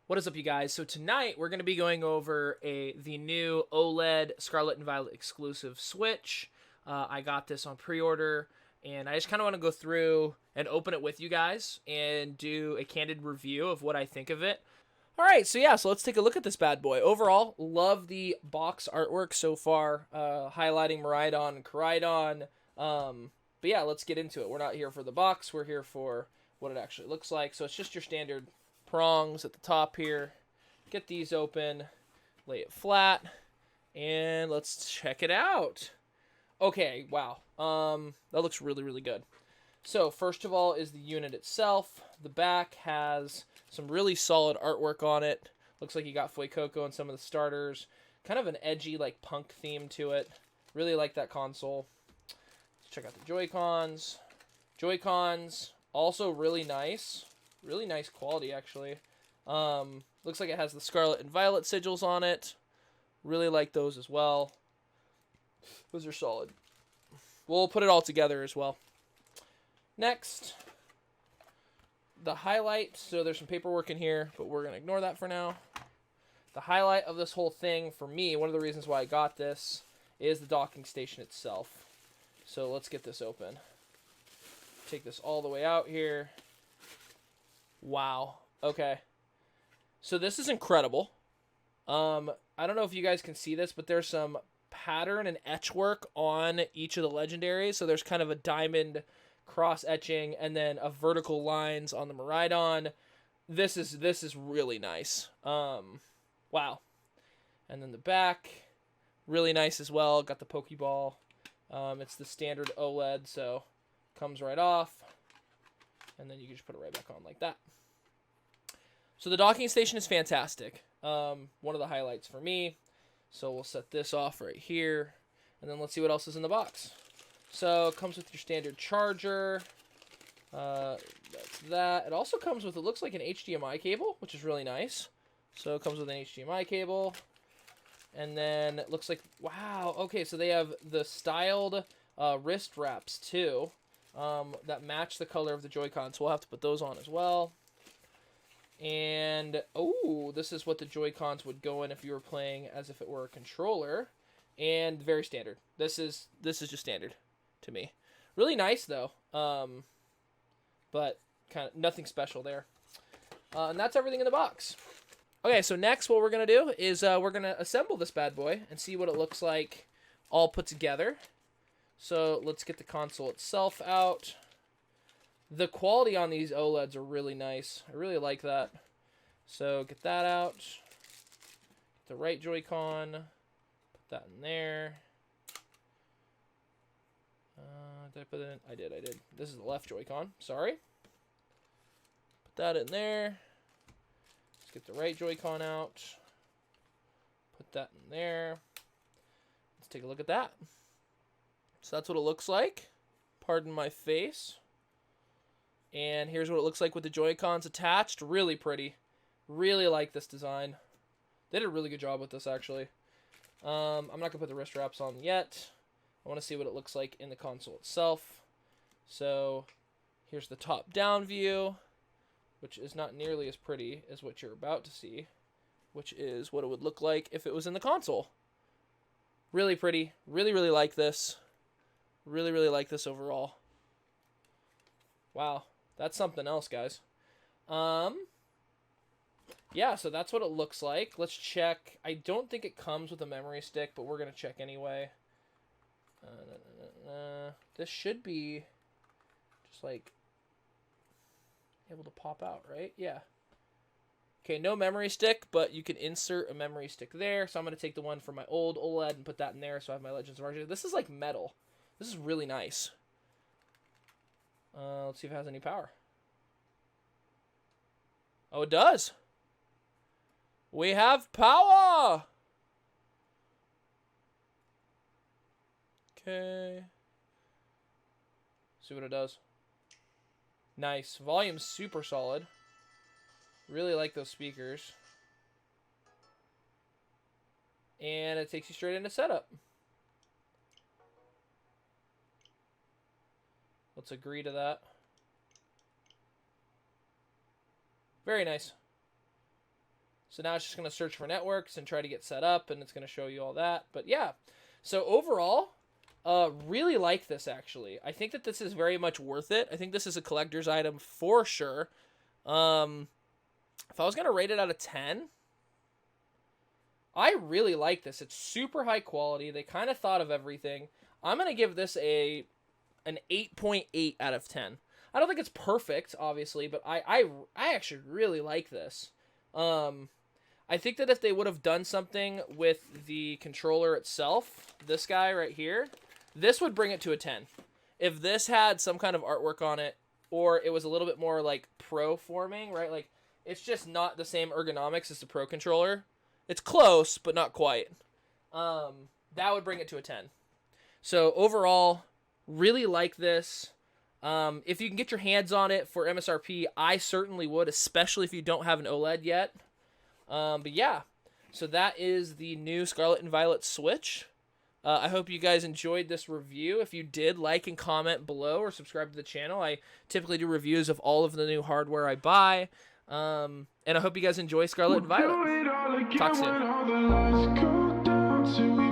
What is up, you guys? So tonight we're going to be going over the new OLED Scarlet and Violet exclusive Switch. I got this on pre-order, and I just kind of want to go through and open it with you guys and do a candid review of what I think of it. All right, so let's take a look at this bad boy. Overall, love the box artwork so far, highlighting Miraidon and Koraidon. But yeah, let's get into it. We're not here for the box. We're here for what it actually looks like. So it's just your standard prongs at the top here. Get these open, lay it flat, and let's check it out. Okay, wow. That looks really, really good. So first of all is the unit itself. The back has some really solid artwork on it. Looks like you got Fuecoco and some of the starters. Kind of an edgy, like, punk theme to it. Really like that console. Let's check out the Joy-Cons. Joy-Cons, also really nice. Really nice quality, actually. Looks like it has the Scarlet and Violet sigils on it. Really like those as well. Those are solid. We'll put it all together as well. Next, the highlight. So there's some paperwork in here, but we're going to ignore that for now. The highlight of this whole thing, for me, one of the reasons why I got this, is the docking station itself. So let's get this open. Take this all the way out here. Wow. Okay. So this is incredible. I don't know if you guys can see this, but there's some pattern and etch work on each of the legendaries. So there's kind of a diamond cross etching and then a vertical lines on the Miraidon. This is really nice. Wow. And then the back, really nice as well. Got the Pokeball. It's the standard OLED, so comes right off. And then you can just put it right back on like that. So the docking station is fantastic. One of the highlights for me. So we'll set this off right here. And then let's see what else is in the box. So it comes with your standard charger. That's that. It also comes with, it looks like an HDMI cable, which is really nice. So it comes with an HDMI cable. And then it looks like, wow, okay, so they have the styled wrist wraps too. That match the color of the Joy-Con, so we'll have to put those on as well. And, oh, this is what the Joy-Cons would go in if you were playing as if it were a controller. And very standard. This is just standard to me. Really nice, though. But kind of nothing special there. And that's everything in the box. Okay, so next what we're going to do is we're going to assemble this bad boy and see what it looks like all put together. So let's get the console itself out. The quality on these OLEDs are really nice. I really like that. So get that out. Get the right Joy-Con. Put that in there. Did I put it in? I did. This is the left Joy-Con. Sorry. Put that in there. Let's get the right Joy-Con out. Put that in there. Let's take a look at that. So that's what it looks like. Pardon my face. And here's what it looks like with the Joy-Cons attached. Really pretty. Really like this design. They did a really good job with this, actually. I'm not going to put the wrist wraps on yet. I want to see what it looks like in the console itself. So here's the top-down view, which is not nearly as pretty as what you're about to see, which is what it would look like if it was in the console. Really pretty. Really, really like this. Really, really like this overall. Wow. That's something else, guys. Yeah, so that's what it looks like. Let's check. I don't think it comes with a memory stick, but we're going to check anyway. This should be just, like, able to pop out, right? Yeah. Okay, no memory stick, but you can insert a memory stick there. So I'm going to take the one from my old OLED and put that in there so I have my Legends of Arceus. This is like metal. This is really nice. Let's see if it has any power. Oh, it does. We have power. Okay. See what it does. Nice. Volume's super solid. Really like those speakers. And it takes you straight into setup. Let's agree to that. Very nice. So now it's just going to search for networks and try to get set up, and it's going to show you all that. But yeah, so overall, really like this, actually. I think that this is very much worth it. I think this is a collector's item for sure. If I was going to rate it out of 10, I really like this. It's super high quality. They kind of thought of everything. I'm going to give this an 8.8 out of 10. I don't think it's perfect, obviously, but I actually really like this. I think that if they would have done something with the controller itself, this guy right here, this would bring it to a 10. If this had some kind of artwork on it, or it was a little bit more like pro forming, right? Like, it's just not the same ergonomics as the pro controller. It's close, but not quite. That would bring it to a 10. So overall, really like this. If you can get your hands on it for MSRP, I certainly would, especially if you don't have an OLED yet. But yeah, so that is the new Scarlet and Violet Switch. I hope you guys enjoyed this review. If you did, like and comment below or subscribe to the channel. I typically do reviews of all of the new hardware I buy. And I hope you guys enjoy Scarlet and Violet. Talk soon.